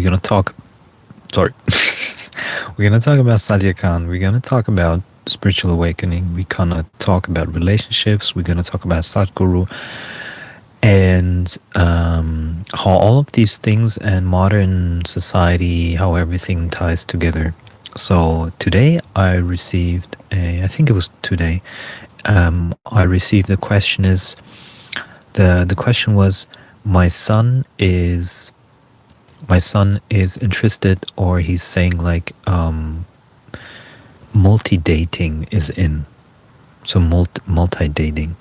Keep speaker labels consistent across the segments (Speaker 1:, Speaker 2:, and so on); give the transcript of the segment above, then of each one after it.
Speaker 1: gonna talk. Sorry, we're gonna talk about Sadia Khan. We're gonna talk about spiritual awakening. We're gonna talk about relationships. We're gonna talk about Sadhguru and how all of these things and modern society, how everything ties together. So today I received I think it was today. I received the question is the question was my son is interested, or he's saying like multi-dating is in. So multi-dating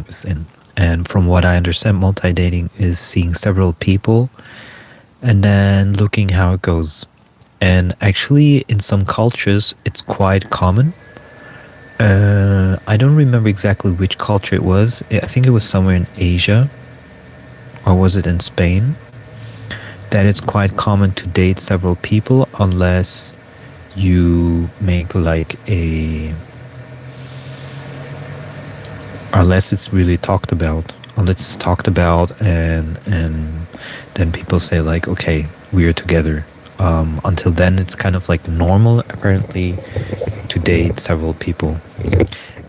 Speaker 1: is in. And from what I understand, multi-dating is seeing several people and then looking how it goes. And actually, in some cultures, it's quite common. I don't remember exactly which culture it was. I think it was somewhere in Asia, or was it in Spain, that it's quite common to date several people unless you make like unless it's really talked about. Unless it's talked about and then people say like, okay, we're together. Until then, it's kind of like normal, apparently, to date several people.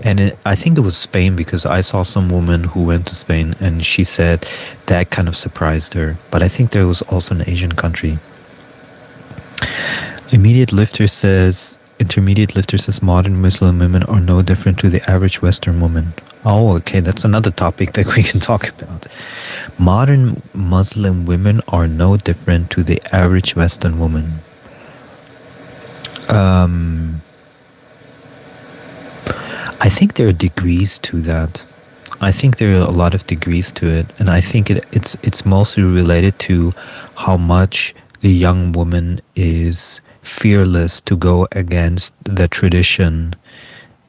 Speaker 1: And I think it was Spain, because I saw some woman who went to Spain and she said that kind of surprised her. But I think there was also an Asian country. Intermediate lifter says modern Muslim women are no different to the average Western woman. Oh, okay, that's another topic that we can talk about. Modern Muslim women are no different to the average Western woman. I think there are degrees to that. I think there are a lot of degrees to it, and I think it's mostly related to how much the young woman is fearless to go against the tradition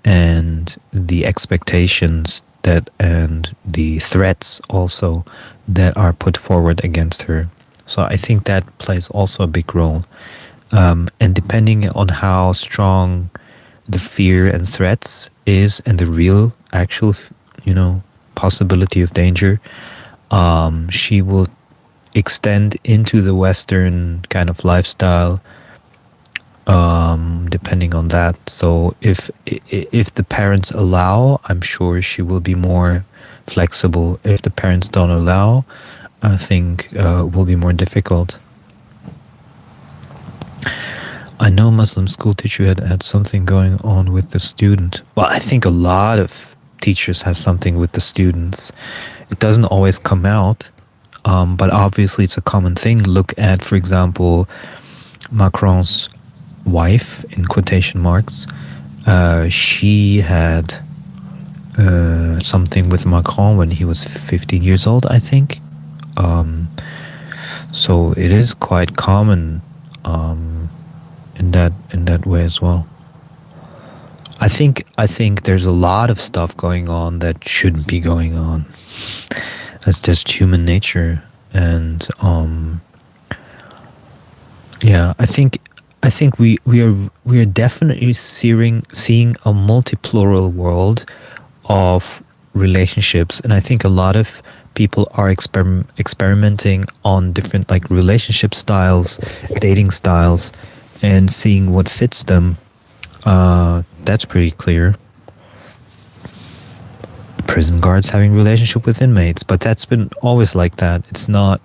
Speaker 1: and the expectations that and the threats also that are put forward against her. So I think that plays also a big role. And depending on how strong the fear and threats is and the real actual possibility of danger, she will extend into the Western kind of lifestyle, depending on that. So if the parents allow, I'm sure she will be more flexible. If the parents don't allow, I think it will be more difficult. I know Muslim school teacher had something going on with the student. Well, I think a lot of teachers have something with the students. It doesn't always come out, but obviously it's a common thing. Look at, for example, Macron's wife, in quotation marks. She had something with Macron when he was 15 years old, I think. So it is quite common in that way as well. I think there's a lot of stuff going on that shouldn't be going on. That's just human nature, and yeah, I think we are definitely seeing a multi-plural world of relationships, and I think a lot of people are experimenting on different like relationship styles, dating styles, and seeing what fits them. That's pretty clear. Prison guards having relationship with inmates, but that's been always like that. It's not,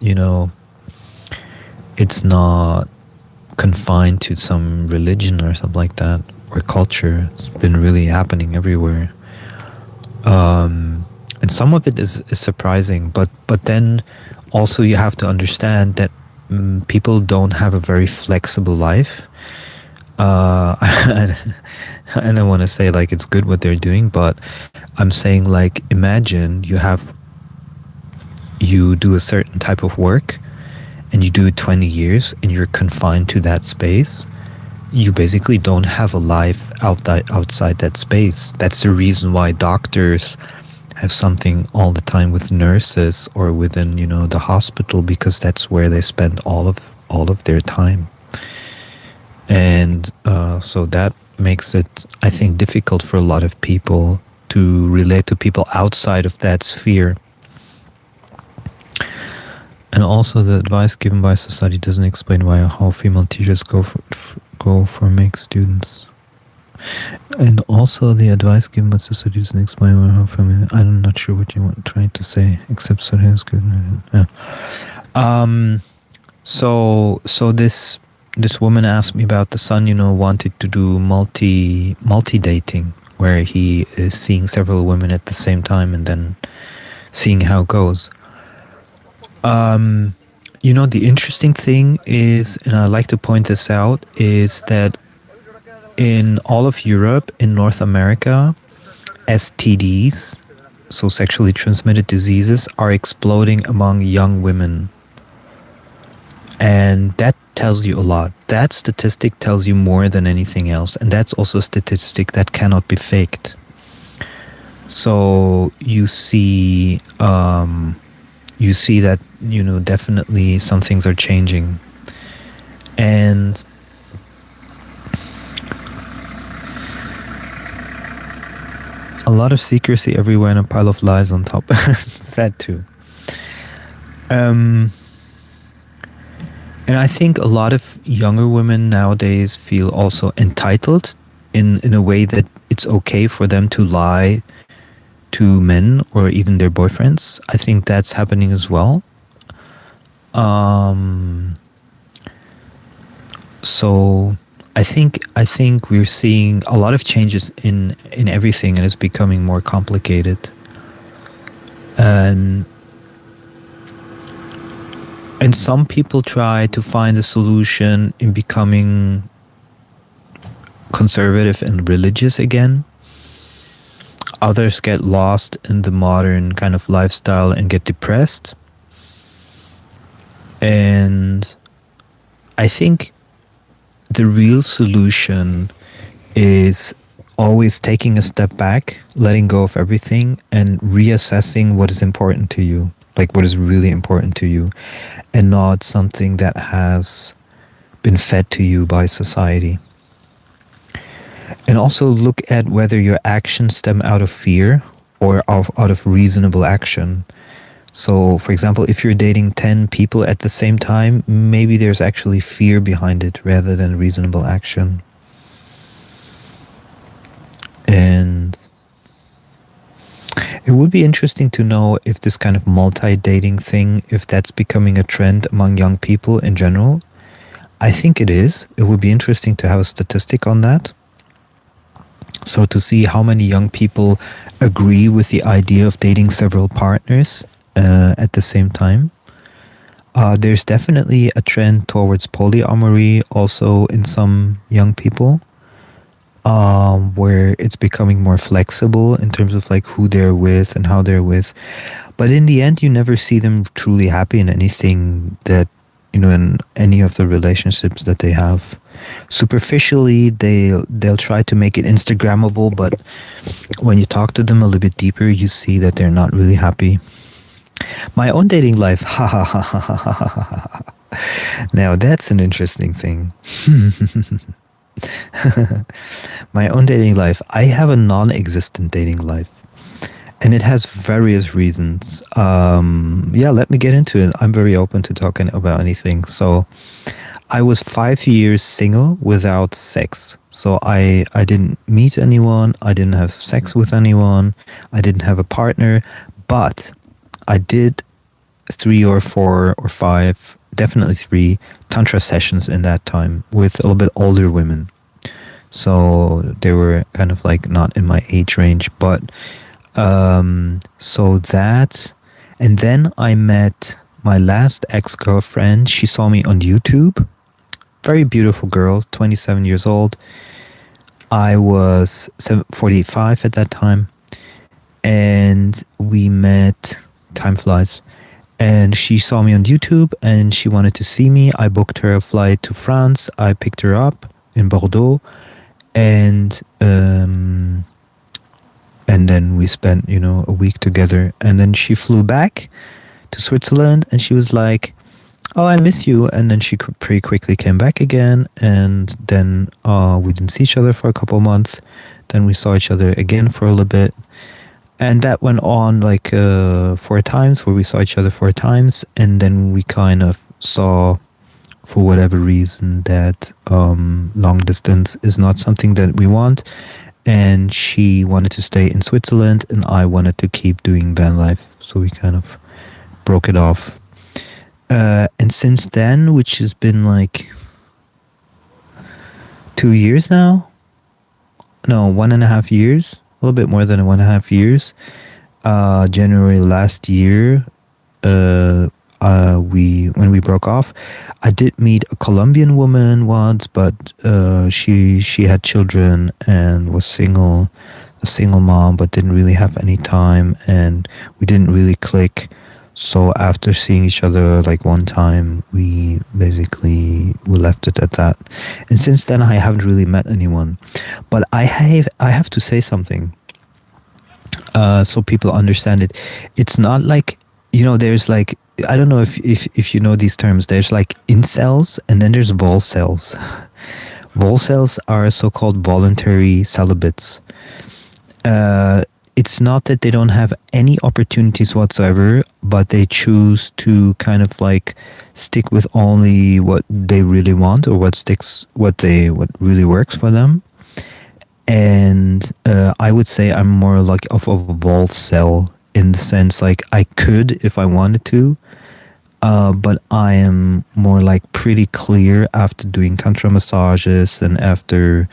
Speaker 1: it's not confined to some religion or something like that, or culture. It's been really happening everywhere. And some of it is surprising, but then also you have to understand that people don't have a very flexible life. I don't want to say like it's good what they're doing, but I'm saying like, imagine you do a certain type of work and you do it 20 years and you're confined to that space. You basically don't have a life outside that space. That's the reason why doctors have something all the time with nurses or within, the hospital, because that's where they spend all of their time. And so that makes it, I think, difficult for a lot of people to relate to people outside of that sphere. And also, the advice given by society doesn't explain why how female teachers go for mixed students. And also, the advice given by society doesn't explain why how female. I'm not sure what you want trying to say, except society is good. Yeah. Um. So this woman asked me about the son. Wanted to do multi dating, where he is seeing several women at the same time and then seeing how it goes. The interesting thing is, and I like to point this out, is that in all of Europe, in North America, STDs, so sexually transmitted diseases, are exploding among young women. And that tells you a lot. That statistic tells you more than anything else. And that's also a statistic that cannot be faked. So you see that, definitely some things are changing. And a lot of secrecy everywhere and a pile of lies on top. That too. And I think a lot of younger women nowadays feel also entitled in a way that it's okay for them to lie to men or even their boyfriends. I think that's happening as well. So I think we're seeing a lot of changes in everything, and it's becoming more complicated. And some people try to find a solution in becoming conservative and religious again. Others get lost in the modern kind of lifestyle and get depressed. And I think the real solution is always taking a step back, letting go of everything, and reassessing what is important to you, like what is really important to you, and not something that has been fed to you by society. And also look at whether your actions stem out of fear or out of reasonable action. So, for example, if you're dating 10 people at the same time, maybe there's actually fear behind it rather than reasonable action. And it would be interesting to know if this kind of multi-dating thing, if that's becoming a trend among young people in general. I think it is. It would be interesting to have a statistic on that. So to see how many young people agree with the idea of dating several partners at the same time. There's definitely a trend towards polyamory also in some young people, where it's becoming more flexible in terms of like who they're with and how they're with. But in the end, you never see them truly happy in anything that, in any of the relationships that they have. Superficially, they'll try to make it Instagrammable, but when you talk to them a little bit deeper, you see that they're not really happy. My own dating life, ha ha ha ha ha ha ha. Now that's an interesting thing. My own dating life. I have a non-existent dating life, and it has various reasons. Let me get into it. I'm very open to talking about anything. So I was 5 years single without sex. So I didn't meet anyone. I didn't have sex with anyone. I didn't have a partner. But I did 3 or 4 or 5, definitely 3 tantra sessions in that time with a little bit older women. So they were kind of like not in my age range, but so that, and then I met my last ex-girlfriend. She saw me on YouTube. Very beautiful girl, 27 years old. I was 45 at that time, and we met. Time flies. And she saw me on YouTube and she wanted to see me. I booked her a flight to France. I picked her up in Bordeaux, and then we spent, a week together. And then she flew back to Switzerland and she was like, "Oh, I miss you." And then she pretty quickly came back again. And then we didn't see each other for a couple of months. Then we saw each other again for a little bit. And that went on like 4 times, where we saw each other 4 times, and then we kind of saw, for whatever reason, that long distance is not something that we want, and she wanted to stay in Switzerland, and I wanted to keep doing van life, so we kind of broke it off. And since then, which has been like 2 years now, no, 1.5 years, a little bit more than 1.5 years. January last year, we when we broke off, I did meet a Colombian woman once, but she had children and was single, a single mom, but didn't really have any time, and we didn't really click. So after seeing each other like one time, we left it at that. And since then, I haven't really met anyone. But I have to say something, so people understand it. It's not like, there's like, I don't know if you know these terms. There's like incels, and then there's volcels. Volcels are so-called voluntary celibates. It's not that they don't have any opportunities whatsoever, but they choose to kind of like stick with only what they really want, or what really works for them. And I would say I'm more like of a volcel, in the sense like I could if I wanted to, but I am more like pretty clear after doing tantra massages and after,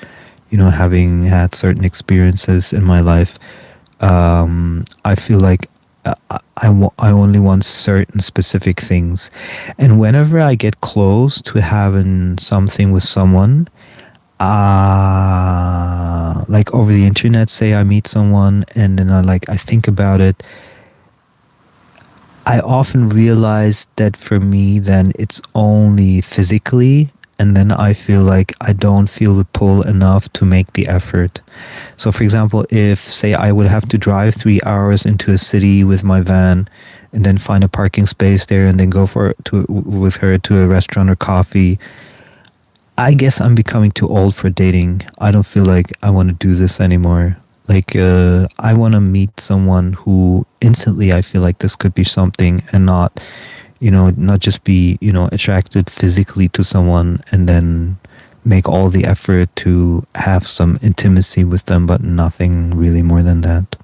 Speaker 1: having had certain experiences in my life. I feel like I only want certain specific things. And whenever I get close to having something with someone, like over the internet, say I meet someone and then I think about it, I often realize that for me then it's only physically, and then I feel like I don't feel the pull enough to make the effort. So for example, if say I would have to drive 3 hours into a city with my van and then find a parking space there and then go with her to a restaurant or coffee, I guess I'm becoming too old for dating. I don't feel like I want to do this anymore. Like, I want to meet someone who instantly I feel like this could be something, and not just be, attracted physically to someone and then make all the effort to have some intimacy with them, but nothing really more than that.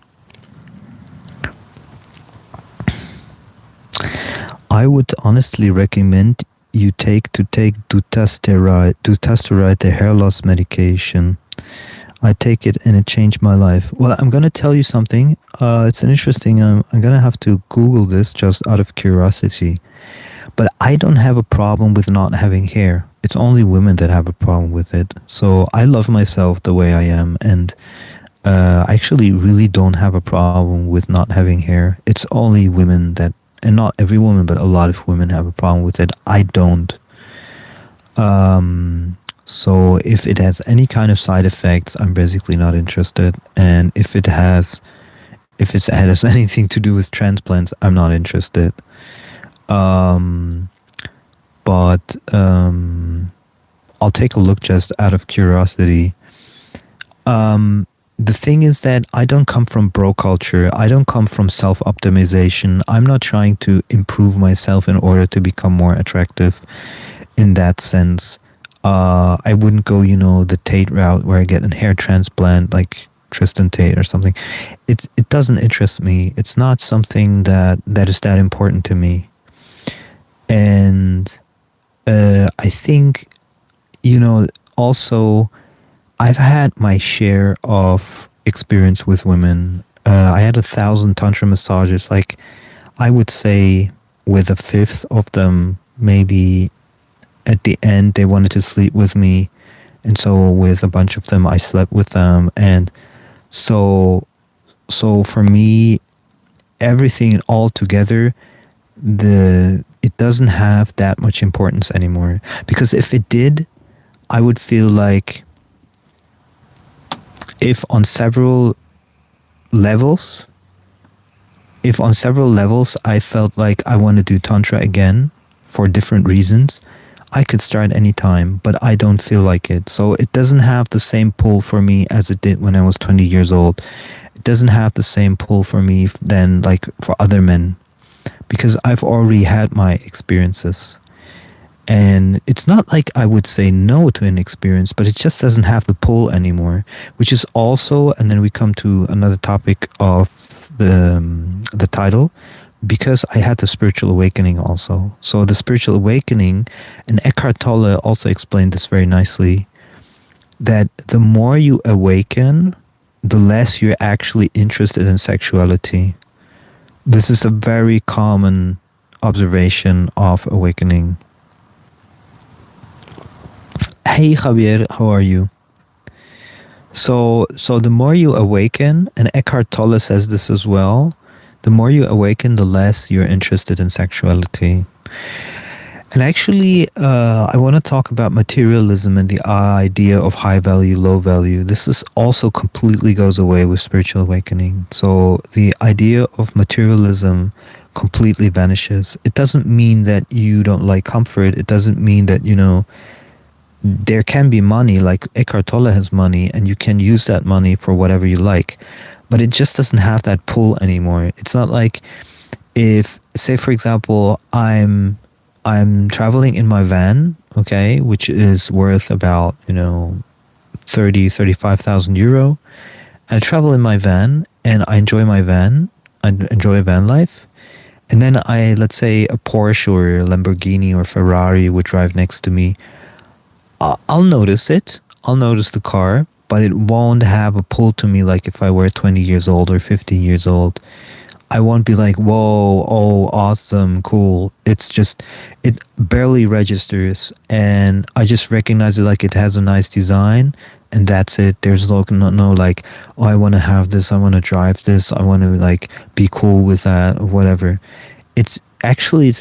Speaker 1: I would honestly recommend you take dutasteride, the hair loss medication. I take it and it changed my life. Well, I'm going to tell you something. It's an interesting, I'm going to have to Google this just out of curiosity. But I don't have a problem with not having hair. It's only women that have a problem with it. So I love myself the way I am. And I actually really don't have a problem with not having hair. It's only women that, and not every woman, but a lot of women have a problem with it. I don't. So if it has any kind of side effects, I'm basically not interested. And if it has anything to do with transplants, I'm not interested. But I'll take a look just out of curiosity. The thing is that I don't come from bro culture. I don't come from self-optimization. I'm not trying to improve myself in order to become more attractive in that sense. I wouldn't go, the Tate route where I get a hair transplant like Tristan Tate or something. It doesn't interest me. It's not something that is that important to me. And I think, also I've had my share of experience with women. I had 1,000 tantra massages. Like, I would say with a fifth of them, maybe at the end they wanted to sleep with me, and so with a bunch of them I slept with them. And so for me, everything all together, it doesn't have that much importance anymore. Because if it did, I would feel like, if on several levels I felt like I want to do tantra again for different reasons, I could start anytime, but I don't feel like it. So it doesn't have the same pull for me as it did when I was 20 years old. It doesn't have the same pull for me than like for other men, because I've already had my experiences. And it's not like I would say no to an experience, but it just doesn't have the pull anymore, which is also, and then we come to another topic of the title, because I had the spiritual awakening also. So the spiritual awakening, and Eckhart Tolle also explained this very nicely, that the more you awaken, the less you're actually interested in sexuality. This is a very common observation of awakening. Hey Javier, how are you? So the more you awaken, and Eckhart Tolle says this as well, the more you awaken, the less you're interested in sexuality. And actually, I want to talk about materialism and the idea of high value, low value. This is also completely goes away with spiritual awakening. So the idea of materialism completely vanishes. It doesn't mean that you don't like comfort. It doesn't mean that, there can be money, like Eckhart Tolle has money, and you can use that money for whatever you like. But it just doesn't have that pull anymore. It's not like if, say for example, I'm traveling in my van, okay, which is worth about, 35,000 euro. I travel in my van and I enjoy my van. I enjoy van life. And then let's say a Porsche or a Lamborghini or Ferrari would drive next to me. I'll notice it. I'll notice the car, but it won't have a pull to me like if I were 20 years old or 15 years old. I won't be like, whoa, oh, awesome, cool. It's just, it barely registers, and I just recognize it like it has a nice design, and that's it. There's no like, oh, I want to have this, I want to drive this, I want to like be cool with that or whatever. It's exactly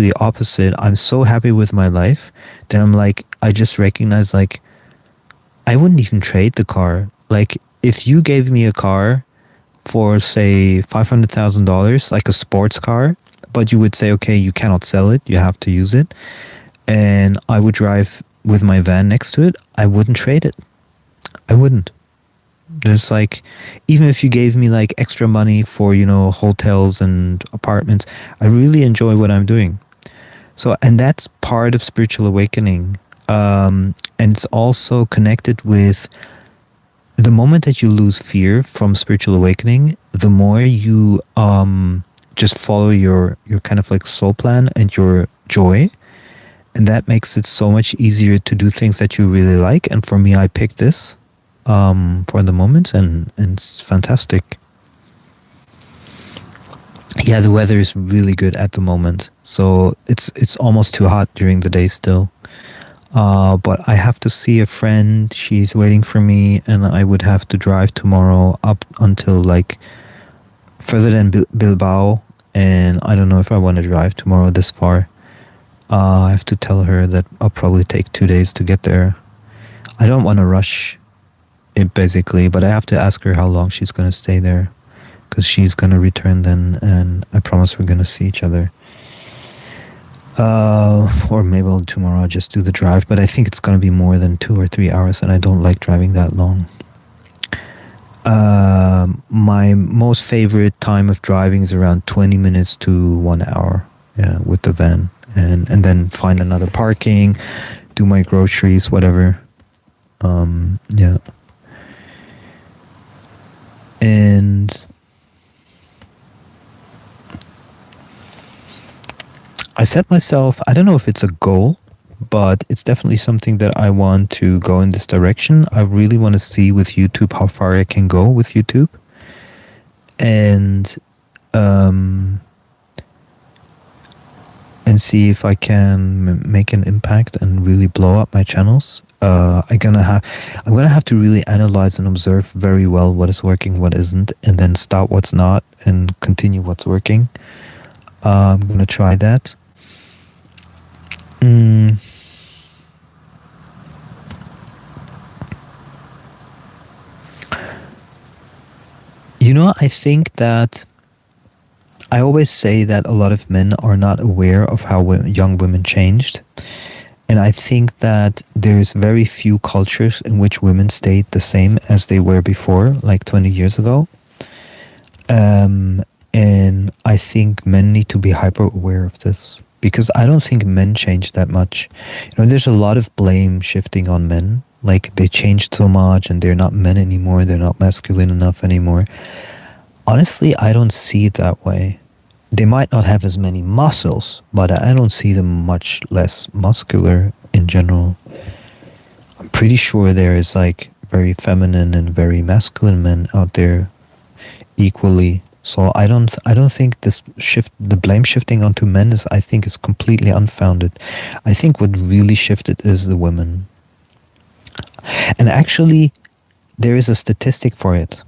Speaker 1: the opposite. I'm so happy with my life that I'm like, I just recognize like, I wouldn't even trade the car. Like, if you gave me a car for say $500,000, like a sports car, but you would say, okay, you cannot sell it, you have to use it, and I would drive with my van next to it, I wouldn't trade it. I wouldn't. There's like, even if you gave me like extra money for, hotels and apartments, I really enjoy what I'm doing. So, and that's part of spiritual awakening. And it's also connected with the moment that you lose fear from spiritual awakening, the more you just follow your kind of like soul plan and your joy. And that makes it so much easier to do things that you really like. And for me, I picked this for the moment, and it's fantastic. Yeah, the weather is really good at the moment. So it's almost too hot during the day still. But I have to see a friend. She's waiting for me, and I would have to drive tomorrow up until like further than Bilbao. And I don't know if I want to drive tomorrow this far. I have to tell her that I'll probably take 2 days to get there. I don't want to rush it basically, but I have to ask her how long she's going to stay there, because she's going to return then, and I promise we're going to see each other. Or maybe tomorrow I'll just do the drive, but I think it's going to be more than 2 or 3 hours, and I don't like driving that long. My most favorite time of driving is around 20 minutes to 1 hour, with the van, and then find another parking, do my groceries, whatever. Yeah. And I set myself, I don't know if it's a goal, but it's definitely something that I want to go in this direction. I really want to see with YouTube how far I can go with YouTube. And see if I can make an impact and really blow up my channels. I'm gonna have to really analyze and observe very well what is working, what isn't, and then stop what's not and continue what's working. I'm gonna try that. I think that I always say that a lot of men are not aware of how young women changed. And I think that there's very few cultures in which women stayed the same as they were before, like 20 years ago. And I think men need to be hyper aware of this, because I don't think men change that much. There's a lot of blame shifting on men. Like, they changed so much and they're not men anymore, they're not masculine enough anymore. Honestly, I don't see it that way. They might not have as many muscles, but I don't see them much less muscular in general. I'm pretty sure there is like very feminine and very masculine men out there equally. So I don't think this shift, the blame shifting onto men, I think is completely unfounded. I think what really shifted is the women. And actually, there is a statistic for it.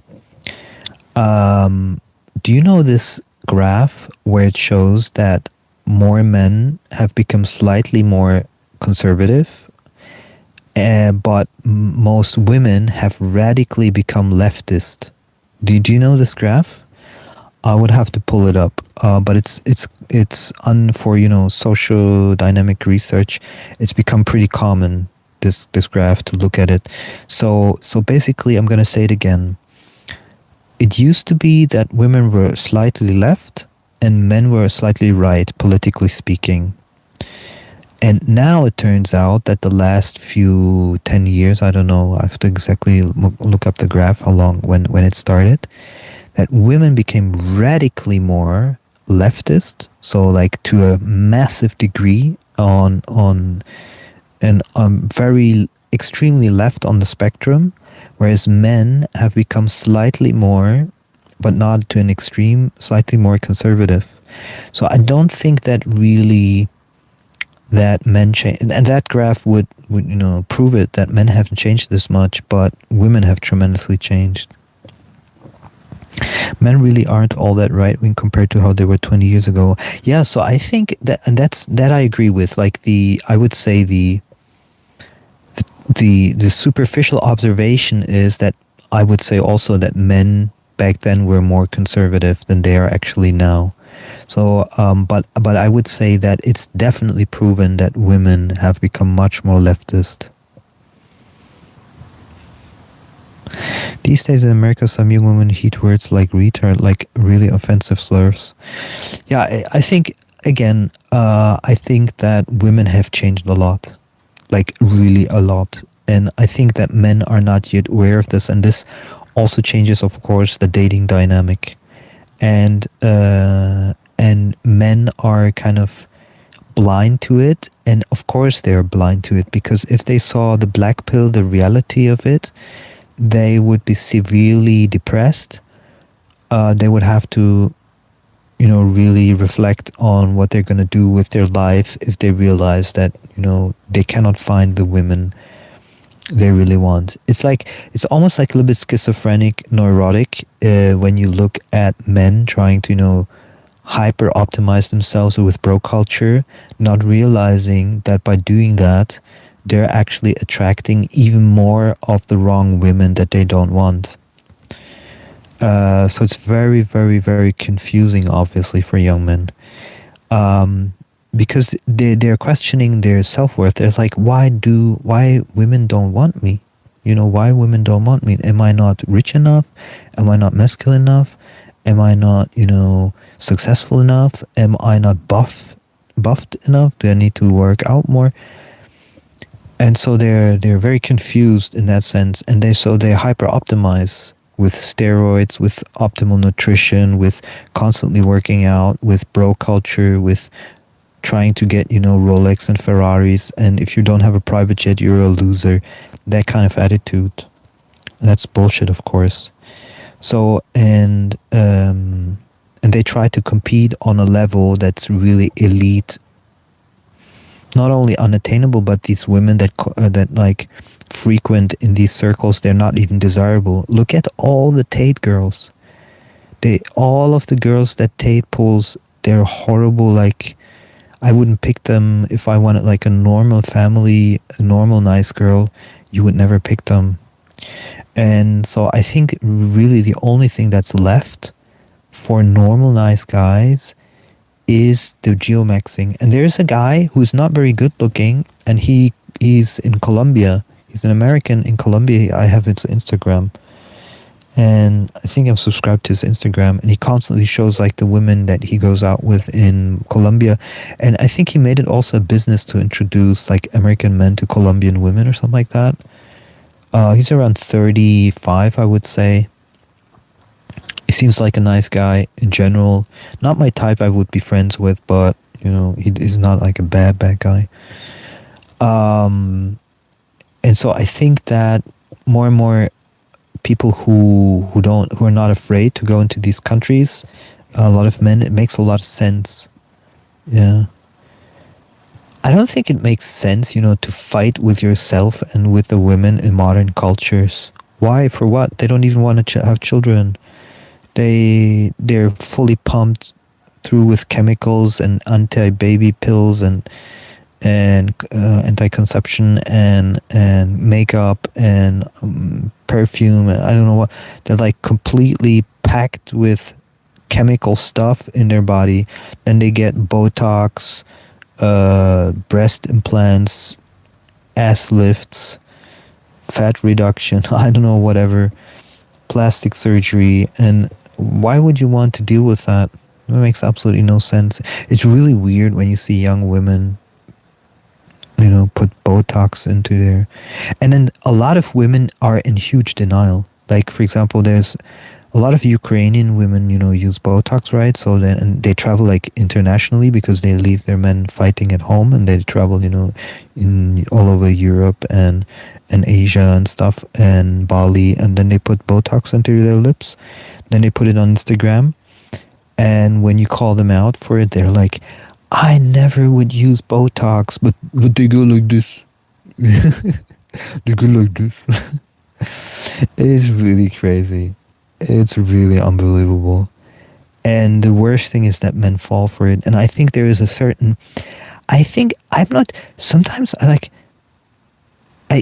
Speaker 1: Do you know this graph where it shows that more men have become slightly more conservative, but most women have radically become leftist? Do you know this graph? I would have to pull it up, but it's for social dynamic research. It's become pretty common, this graph, to look at it. So basically, I'm gonna say it again. It used to be that women were slightly left and men were slightly right, politically speaking. And now it turns out that the last 10 years, I don't know, I have to exactly look up the graph, how long, when it started, that women became radically more leftist, so like to a massive degree on and very extremely left on the spectrum, whereas men have become slightly more, but not to an extreme, slightly more conservative. So I don't think that really that men change, and that graph would prove it, that men haven't changed this much, but women have tremendously changed. Men really aren't all that right wing compared to how they were 20 years ago. Yeah, so I think that, and that I agree with. Like I would say the superficial observation is that I would say also that men back then were more conservative than they are actually now. So, but I would say that it's definitely proven that women have become much more leftist. These days in America, some young women heat words like retard, like really offensive slurs. Yeah, I think, again, I think that women have changed a lot. Like, really a lot. And I think that men are not yet aware of this. And this also changes, of course, the dating dynamic. And men are kind of blind to it. And of course they are blind to it, because if they saw the black pill, the reality of it, they would be severely depressed. They would have to, really reflect on what they're going to do with their life if they realize that, they cannot find the women they really want. It's almost like a little bit schizophrenic, neurotic, when you look at men trying to, hyper optimize themselves with bro culture, not realizing that by doing that, they're actually attracting even more of the wrong women that they don't want. So it's very, very, very confusing, obviously, for young men. Because they're questioning their self-worth. They're like, why women don't want me? Why women don't want me? Am I not rich enough? Am I not masculine enough? Am I not, successful enough? Am I not buffed enough? Do I need to work out more? And so they're very confused in that sense, and they hyper optimize with steroids, with optimal nutrition, with constantly working out, with bro culture, with trying to get Rolex and Ferraris, and if you don't have a private jet, you're a loser. That kind of attitude. That's bullshit, of course. So and they try to compete on a level that's really elite. Not only unattainable, but these women that like frequent in these circles, they're not even desirable. Look at all the Tate girls. All of the girls that Tate pulls, they're horrible. Like, I wouldn't pick them if I wanted like a normal family, a normal nice girl. You would never pick them. And so I think really the only thing that's left for normal nice guys is the geomaxing. And there's a guy who's not very good looking, and he's in Colombia. He's an American in Colombia. I have his Instagram, and I think I'm subscribed to his Instagram, and he constantly shows like the women that he goes out with in Colombia. And I think he made it also a business to introduce like American men to Colombian women or something like that. He's around 35, I would say. He seems like a nice guy in general. Not my type I would be friends with, but you know, he's not like a bad guy. And so I think that more and more people who are not afraid to go into these countries, a lot of men, it makes a lot of sense. Yeah. I don't think it makes sense, you know, to fight with yourself and with the women in modern cultures. Why? For what? They don't even want to have children. They're fully pumped through with chemicals and anti-baby pills and anti-conception and makeup and perfume. I don't know what. They're like completely packed with chemical stuff in their body. Then they get Botox, breast implants, ass lifts, fat reduction. I don't know, whatever, plastic surgery. And why would you want to deal with that? It makes absolutely no sense. It's really weird when you see young women, you know, put Botox into their... And then a lot of women are in huge denial. Like, for example, there's a lot of Ukrainian women, you know, use Botox, right? So then, and they travel like internationally because they leave their men fighting at home, and they travel, you know, in all over Europe and Asia and stuff, and Bali, and then they put Botox into their lips. Then they put it on Instagram, and when you call them out for it, they're like, I never would use Botox, but they go like this. They go like this. It's really crazy. It's really unbelievable. And the worst thing is that men fall for it. And I think there is a certain... I think I'm not... Sometimes I like...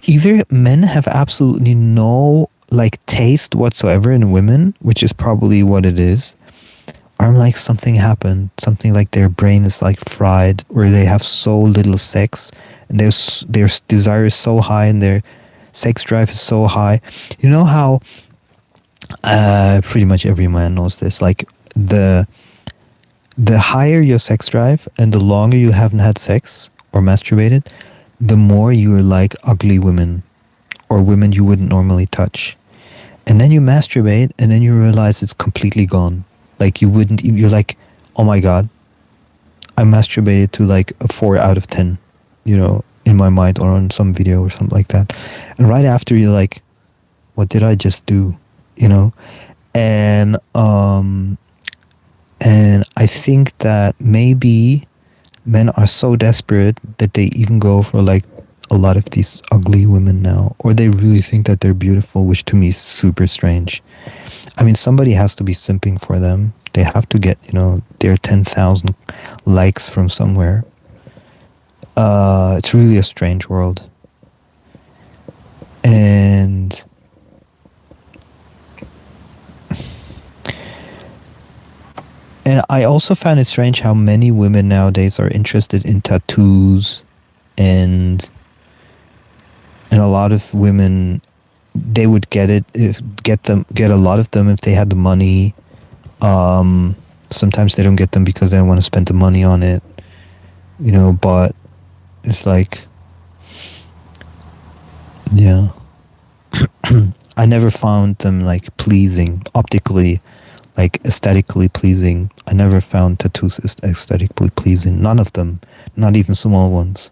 Speaker 1: either men have absolutely no like taste whatsoever in women, which is probably what it is, or like something happened, something like their brain is like fried, or they have so little sex, and their desire is so high, and their sex drive is so high. You know how pretty much every man knows this, like the higher your sex drive and the longer you haven't had sex or masturbated, the more you're like ugly women or women you wouldn't normally touch. And then you masturbate, and then you realize it's completely gone. Like you're like, oh my god, I masturbated to like a 4 out of 10, you know, in my mind or on some video or something like that. And right after, you're like, what did I just do? You know? And I think that maybe men are so desperate that they even go for like a lot of these ugly women now, or they really think that they're beautiful, which to me is super strange. I mean, somebody has to be simping for them. They have to get, you know, their 10,000 likes from somewhere. It's really a strange world. And I also found it strange how many women nowadays are interested in tattoos, and a lot of women, they would get a lot of them if they had the money. Sometimes they don't get them because they don't want to spend the money on it, you know, but it's like, yeah. I never found them like pleasing, optically, like aesthetically pleasing. I never found tattoos aesthetically pleasing. None of them, not even small ones.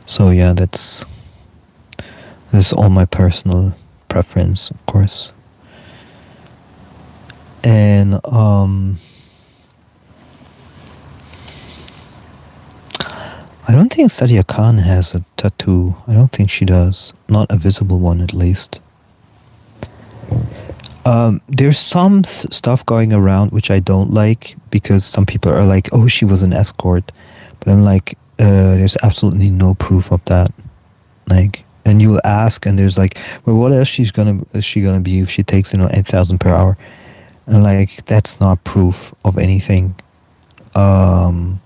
Speaker 1: So yeah, that's all my personal preference, of course. And I don't think Sadia Khan has a tattoo. I don't think she does. Not a visible one, at least. There's some stuff going around which I don't like, because some people are like, oh, she was an escort. But I'm like, there's absolutely no proof of that. Like, and you will ask, and there's like, well, what else is she gonna be if she takes, you know, 8,000 per hour? and like that's not proof of anything. Um,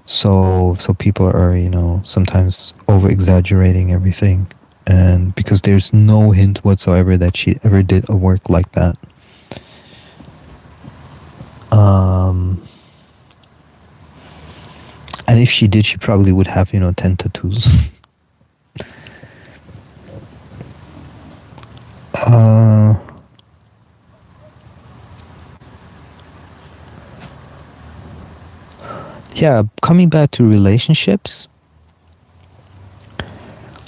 Speaker 1: so people are, sometimes over exaggerating everything, and because there's no hint whatsoever that she ever did a work like that. Um, and if she did, she probably would have 10 tattoos. uh, yeah, coming back to relationships,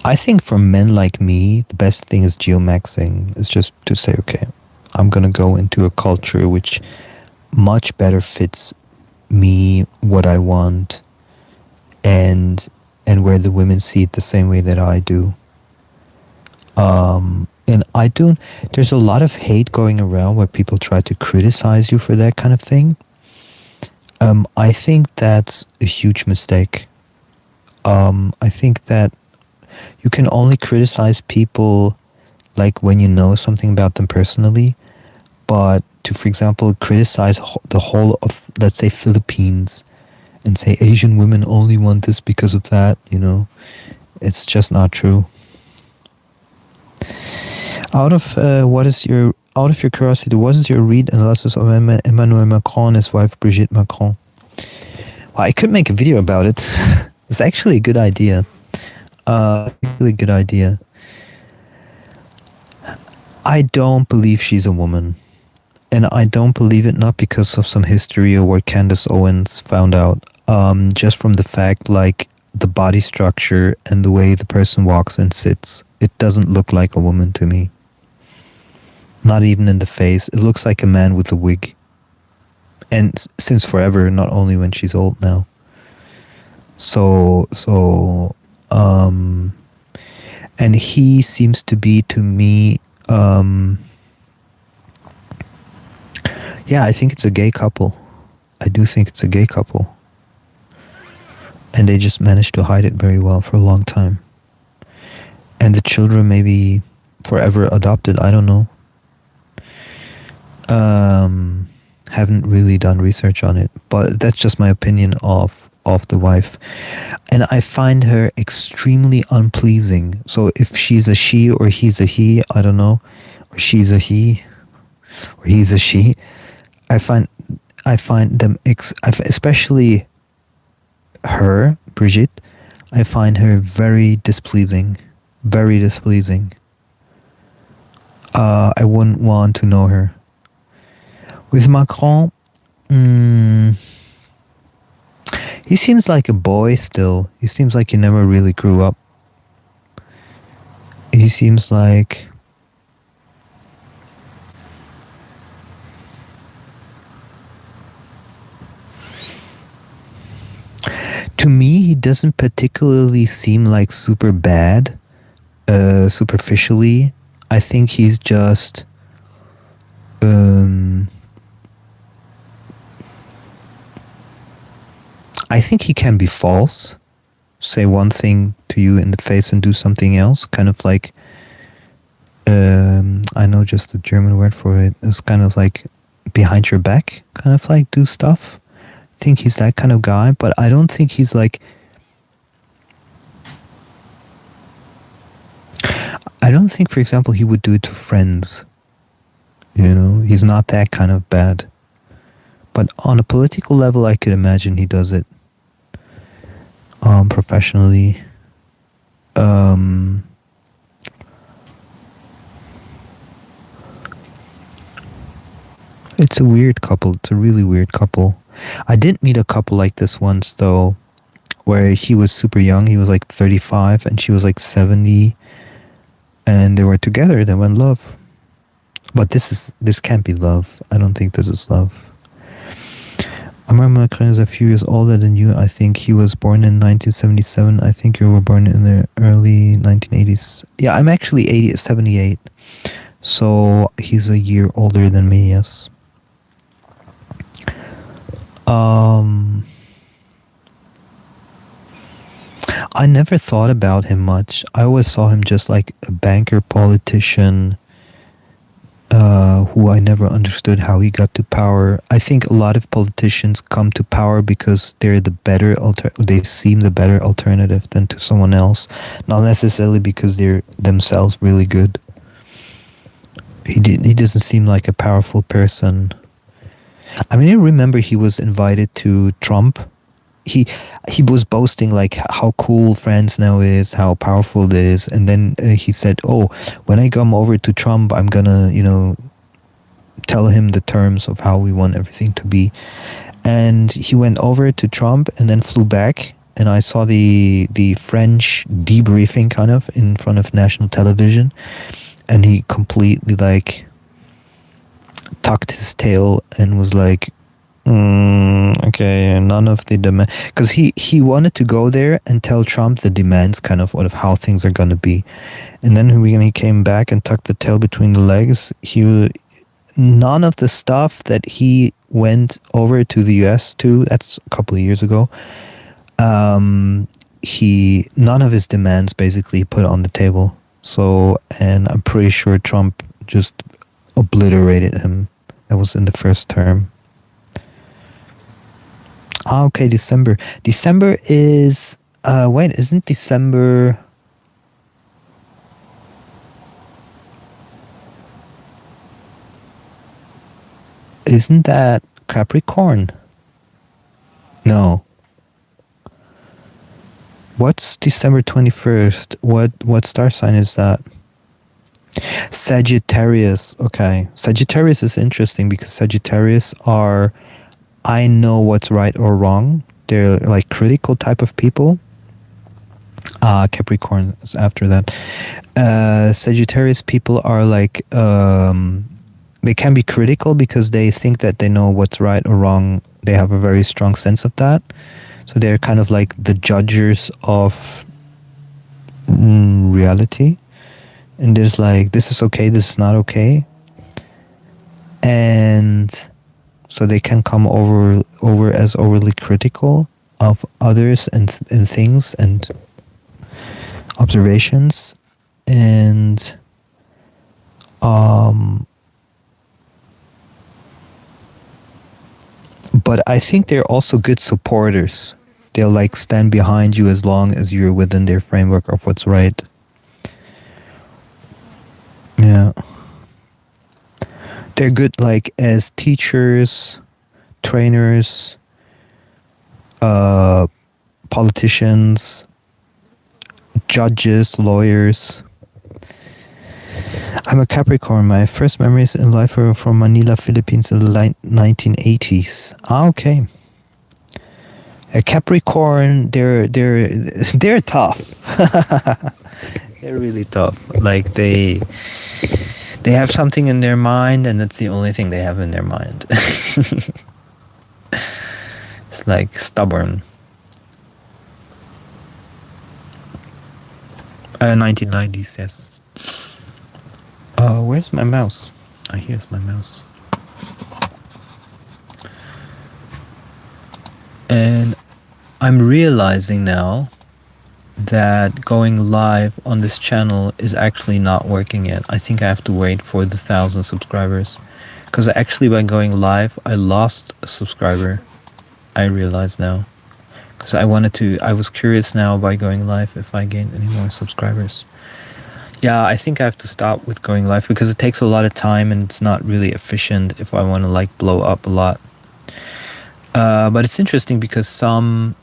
Speaker 1: I think for men like me, the best thing is geomaxing. Is just to say, okay, I'm gonna go into a culture which much better fits me, what I want, and where the women see it the same way that I do. And I don't. There's a lot of hate going around where people try to criticize you for that kind of thing. I think that's a huge mistake. I think that you can only criticize people like when you know something about them personally, but to, for example, criticize the whole of, let's say, Philippines and say Asian women only want this because of that, it's just not true. Out of your curiosity, what is your read analysis of Emmanuel Macron and his wife Brigitte Macron? Well, I could make a video about it. It's actually a good idea. Really good idea. I don't believe she's a woman. And I don't believe it not because of some history or what Candace Owens found out. Just from the fact, like, the body structure and the way the person walks and sits. It doesn't look like a woman to me. Not even in the face. It looks like a man with a wig. And since forever, not only when she's old now. And he seems to be, to me, yeah, I think it's a gay couple. I do think it's a gay couple. And they just managed to hide it very well for a long time. And the children may be forever adopted, I don't know. Haven't really done research on it, but that's just my opinion of the wife. And I find her extremely unpleasing. So if she's a she or he's a he, I don't know, or she's a he or he's a she, I find them especially her, Brigitte, I find her very displeasing. Very displeasing. I wouldn't want to know her. With Macron, he seems like a boy still. He seems like he never really grew up. He seems like... To me, he doesn't particularly seem like super bad, superficially. I think he's just... I think he can be false. Say one thing to you in the face and do something else. Kind of like... I know just the German word for it. It's kind of like behind your back. Kind of like do stuff. I think he's that kind of guy. But I don't think he's like... I don't think, for example, he would do it to friends. He's not that kind of bad. But on a political level, I could imagine he does it. Professionally. It's a weird couple. It's a really weird couple. I did meet a couple like this once, though, where he was super young. He was like 35 and she was like 70. And they were together. They were in love. But this can't be love. I don't think this is love. Emmanuel Macron is a few years older than you. I think he was born in 1977. I think you were born in the early 1980s. Yeah, I'm actually 78. So he's a year older than me, yes. I never thought about him much. I always saw him just like a banker, politician, who I never understood how he got to power. I think a lot of politicians come to power because they're the better they seem the better alternative than to someone else, not necessarily because they're themselves really good. He doesn't seem like a powerful person. I mean, I remember he was invited to Trump. He was boasting like how cool France now is, how powerful it is, and then he said, "Oh, when I come over to Trump, I'm gonna, tell him the terms of how we want everything to be." And he went over to Trump and then flew back. And I saw the French debriefing kind of in front of national television, and he completely like tucked his tail and was like, okay, none of the demand, because he wanted to go there and tell Trump the demands kind of of how things are going to be. And then when he came back and tucked the tail between the legs, none of the stuff that he went over to the US to, that's a couple of years ago, none of his demands basically put on the table. So, and I'm pretty sure Trump just obliterated him. That was in the first term. Okay, December. December is, wait, isn't December... Isn't that Capricorn? No. What's December 21st? What star sign is that? Sagittarius. Okay. Sagittarius is interesting because Sagittarius are, I know what's right or wrong. They're like critical type of people. Capricorn is after that. Sagittarius people are like, they can be critical because they think that they know what's right or wrong. They have a very strong sense of that. So they're kind of like the judges of reality. And there's like, this is okay, this is not okay. And so they can come over as overly critical of others and things and observations. And but I think they're also good supporters. They'll like stand behind you as long as you're within their framework of what's right. Yeah. They're good like as teachers, trainers, politicians, judges, lawyers. I'm a Capricorn. My first memories in life were from Manila, Philippines in the 1980s. Okay. A Capricorn, they're tough. They're really tough. Like they have something in their mind, and that's the only thing they have in their mind. It's like stubborn. 1990s, yes. Where's my mouse? Here's my mouse. And I'm realizing now that going live on this channel is actually not working yet. I think I have to wait for the 1,000 subscribers. Because actually by going live, I lost a subscriber. I realize now. Because I was curious now by going live if I gained any more subscribers. Yeah, I think I have to stop with going live because it takes a lot of time and it's not really efficient if I want to like blow up a lot. But it's interesting because some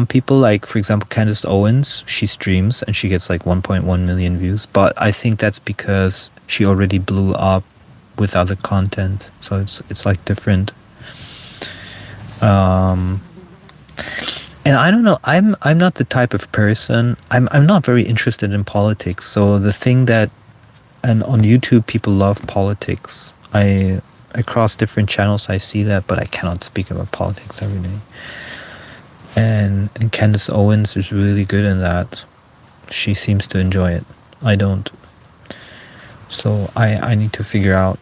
Speaker 1: people, like for example Candace Owens, she streams and she gets like 1.1 million views, but I think that's because she already blew up with other content, so it's like different. And I don't know, I'm not the type of person, I'm not very interested in politics. So the thing that, and on YouTube people love politics. Across different channels I see that, but I cannot speak about politics every day. And Candace Owens is really good in that. She seems to enjoy it. I don't. So I need to figure out,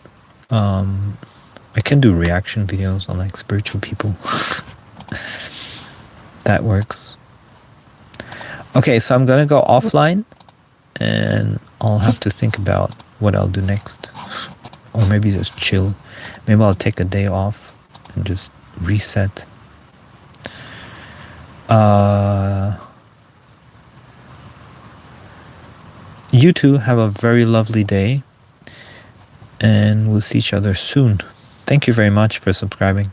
Speaker 1: I can do reaction videos on like spiritual people. That works. Okay, so I'm gonna go offline and I'll have to think about what I'll do next. or maybe just chill. Maybe I'll take a day off and just reset. You two have a very lovely day, and we'll see each other soon. Thank you very much for subscribing.